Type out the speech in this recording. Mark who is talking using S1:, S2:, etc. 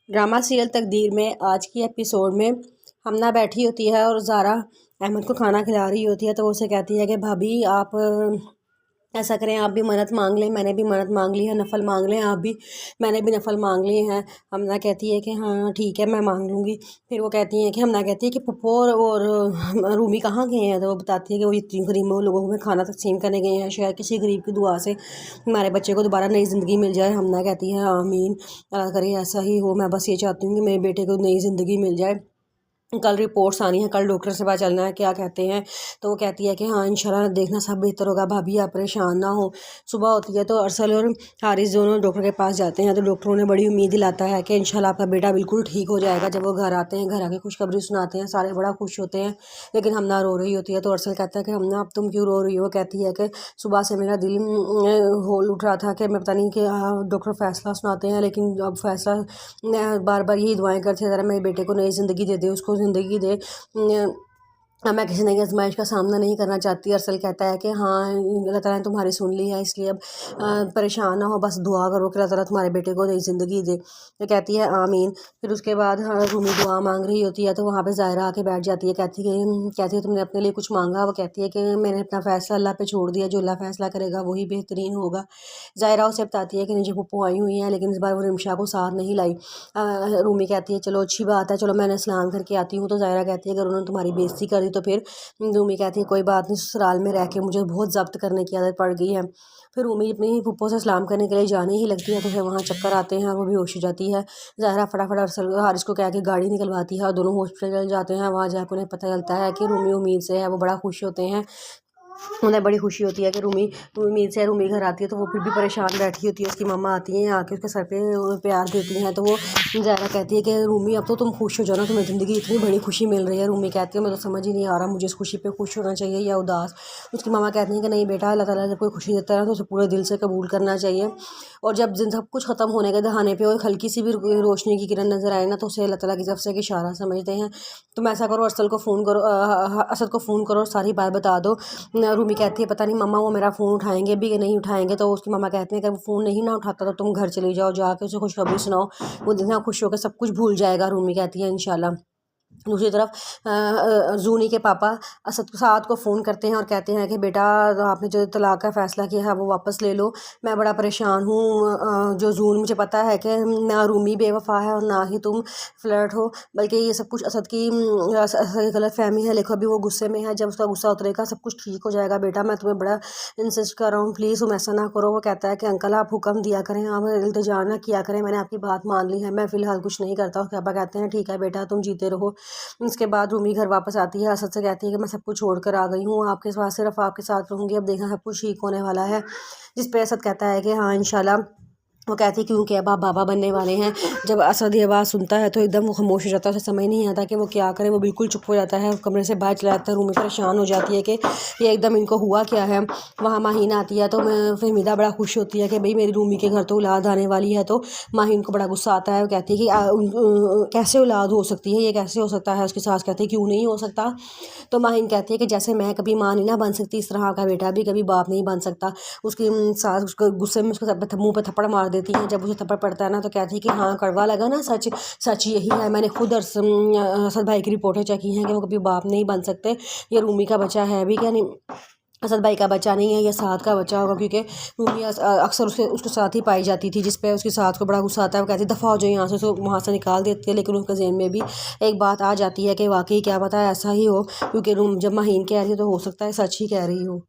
S1: Drama serial तकदीर में आज की एपिसोड में हमना बैठी होती है और ज़ारा अहमद को खाना खिला रही होती है। तो वो उसे कहती है कि भाभी आप ऐसा करें, आप भी मन्नत मांग लें, मैंने भी मन्नत मांग ली है, नफल मांग लें आप भी, मैंने भी नफल मांग लिए हैं। हमना कहती है कि हाँ ठीक है मैं मांग लूँगी। फिर वो कहती है कि हमना कहती है कि पप्पू और रूमी कहाँ गए हैं। तो वो बताती है कि वो इतनी गरीबों लोगों में खाना तकसीम करने गए हैं, शायद किसी गरीब की दुआ से हमारे बच्चे को दोबारा नई ज़िंदगी मिल जाए। हमना कहती है आमीन, अल्लाह करे ऐसा ही हो। मैं बस ये चाहती हूँ कि मेरे बेटे को नई ज़िंदगी मिल जाए। कल रिपोर्ट्स आनी है, कल डॉक्टर से पता चलना है क्या कहते हैं। तो वो कहती है कि हाँ इंशाल्लाह देखना सब बेहतर होगा, भाभी आप परेशान ना हो। सुबह होती है तो अरसल और हारिस दोनों डॉक्टर के पास जाते हैं। तो डॉक्टरों ने बड़ी उम्मीद दिलाता है कि इंशाल्लाह आपका बेटा बिल्कुल ठीक हो जाएगा। जब वो घर आते हैं, घर आके खुशखबरी सुनाते हैं, सारे बड़ा खुश होते हैं। लेकिन हमना रो रही होती है। तो अरसल कहता है कि हमना अब तुम क्यों रो रही हो। वो कहती है कि सुबह से मेरा दिल होल उठ रहा था कि मैं पता नहीं कि डॉक्टर फैसला सुनाते हैं, लेकिन अब फैसला बार बार यही दुआएं करते हैं, ज़रा मेरे बेटे को नई ज़िंदगी दे दे, उसको ज़िंदगी दे। मैं किसी नई आजमाइश का सामना नहीं करना चाहती। अरसल कहता है कि हाँ अल्लाह ताला ने तुम्हारी सुन ली है, इसलिए अब परेशान ना हो, बस दुआ करो कि अल्लाह ताला तुम्हारे बेटे को नई ज़िंदगी दे। तो कहती है आमीन। फिर उसके बाद रूमी दुआ मांग रही होती है। तो वहाँ पे ज़ायरा आके बैठ जाती है। कहती है तुमने अपने लिए कुछ मांगा। वो कहती है कि मैंने अपना फ़ैसला अल्लाह पे छोड़ दिया, जो अल्लाह फ़ैसला करेगा वही बेहतरीन होगा। ज़ायरा उसे बताती है कि नीचे पप्पू आई हुई हैं, लेकिन इस बार वो रिमशा को साथ नहीं लाई। रूमी कहती है चलो अच्छी बात है, चलो मैंने सलाम करके आती हूँ। तो ज़ायरा कहती है अगर उन्होंने तुम्हारी बेइज्जती कर दी तो फिर रूमी कहती है कोई बात नहीं, ससुराल में रह के मुझे बहुत ज़ब्त करने की आदत पड़ गई है। फिर रूमी अपनी पप्पो से सलाम करने के लिए जाने ही लगती है तो फिर वहाँ चक्कर आते हैं और वो बेहोश हो जाती है। ज़ाहरा फटाफट अरसल हारिस को कह के गाड़ी निकलवाती है और दोनों हॉस्पिटल चले जाते हैं। वहाँ जाकर उन्हें पता चलता है कि रूमी उम्मीद से है। वो बड़ा खुश होते हैं, उन्हें बड़ी खुशी होती है कि रूमी उम्मीद से रूमी घर आती है। तो वो फिर भी परेशान बैठी होती है। उसकी मम्मा आती हैं, आके उसके सर पे प्यार देती हैं। तो वो ज़ायरा कहती है कि रूमी अब तो तुम खुश हो जाओ ना, तुम्हें ज़िंदगी इतनी बड़ी खुशी मिल रही है। रूमी कहती है मैं तो समझ ही नहीं आ रहा मुझे इस खुशी पे खुश होना चाहिए या उदास। उसकी मम्मा कहती हैं कि नहीं बेटा, अल्लाह ताला जब कोई खुशी देता है तो उसे पूरे दिल से कबूल करना चाहिए। और जब सब कुछ ख़त्म होने के दहाने पे और हल्की सी भी रोशनी की किरण नज़र आए ना, तो उसे अल्लाह ताला की तरफ से एक इशारा समझते हैं। तुम ऐसा करो, असद को फ़ोन करो, असद को फ़ोन करो और सारी बात बता दो। रूमी कहती है पता नहीं मम्मा वो मेरा फ़ोन उठाएंगे भी कि नहीं उठाएंगे। तो उसकी मम्मा कहती हैं कि वो फ़ोन नहीं ना उठाता तो तुम घर चली जाओ, जाके उसे खुशखबरी सुनाओ, वो जितना खुश होकर सब कुछ भूल जाएगा। रूमी कहती है इंशाल्लाह। दूसरी तरफ जूनी के पापा असद साद को फ़ोन करते हैं और कहते हैं कि बेटा आपने जो तलाक का फ़ैसला किया है वो वापस ले लो, मैं बड़ा परेशान हूँ। जो जून, मुझे पता है कि ना रूमी बेवफा है और ना ही तुम फ्लर्ट हो, बल्कि ये सब कुछ असद की गलत फहमी है। देखो अभी वो गुस्से में है, जब उसका गुस्सा उतरेगा सब कुछ ठीक हो जाएगा। बेटा मैं तुम्हें बड़ा इंसिस्ट कर रहा हूँ, प्लीज़ तुम ऐसा ना करो। वो कहता है कि अंकल आप हुक्म दिया करें, आप इल्तिजा ना किया करें, मैंने आपकी बात मान ली है, मैं फ़िलहाल कुछ नहीं करता। उसके पापा कहते हैं ठीक है बेटा तुम जीते रहो। उसके बाद रूमी घर वापस आती है, असद से कहती है कि मैं सब कुछ छोड़ कर आ गई हूँ, आपके पास सिर्फ आपके साथ रहूँगी, अब देखना सब कुछ ठीक होने वाला है। जिस पे असद कहता है कि हाँ इंशाल्लाह। वो कहती है क्योंकि अब आप बाबा बनने वाले हैं। जब असद ये बात सुनता है तो एकदम वो खामोश हो जाता है, उसे समझ नहीं आता कि वो क्या करे। वो बिल्कुल चुप हो जाता है, कमरे से बाहर चला जाता है। रूमी परेशान हो जाती है कि ये एकदम इनको हुआ क्या है। वहाँ माहीन आती है तो फहमीदा बड़ा खुश होती है कि भाई मेरी रूमी के घर तो औलाद आने वाली है। तो माहीन को बड़ा गुस्सा आता है, वो कहती है कि कैसे औलाद हो सकती है, ये कैसे हो सकता है। उसकी सास कहती है क्यों नहीं हो सकता। तो माहीन कहती है कि जैसे मैं कभी माँ नहीं ना बन सकती, इस तरह का बेटा भी कभी बाप नहीं बन सकता। उसकी सास उसको गुस्से में उसको मुँह पे थप्पड़ मार देती है। जब उसे थप्पड़ पड़ता है ना तो कहती है कि हाँ कड़वा लगा ना, सच सच यही है, मैंने खुद असद भाई की रिपोर्टें चेक की हैं कि वो कभी बाप नहीं बन सकते। ये रूमी का बच्चा है भी क्या नहीं, असद भाई का बच्चा नहीं है, ये साथ का बच्चा होगा, क्योंकि रूमी अक्सर उसके साथ ही पाई जाती थी। जिस पे उसकी साथ को बड़ा गुस्सा आता है, वो कहती है दफ़ा हो जाए यहाँ से, तो वहाँ से निकाल देती है। लेकिन उसके ज़हन में भी एक बात आ जाती है कि वाकई क्या पता है ऐसा ही हो, क्योंकि जब माहीन कह रही है तो हो सकता है सच ही कह रही हो।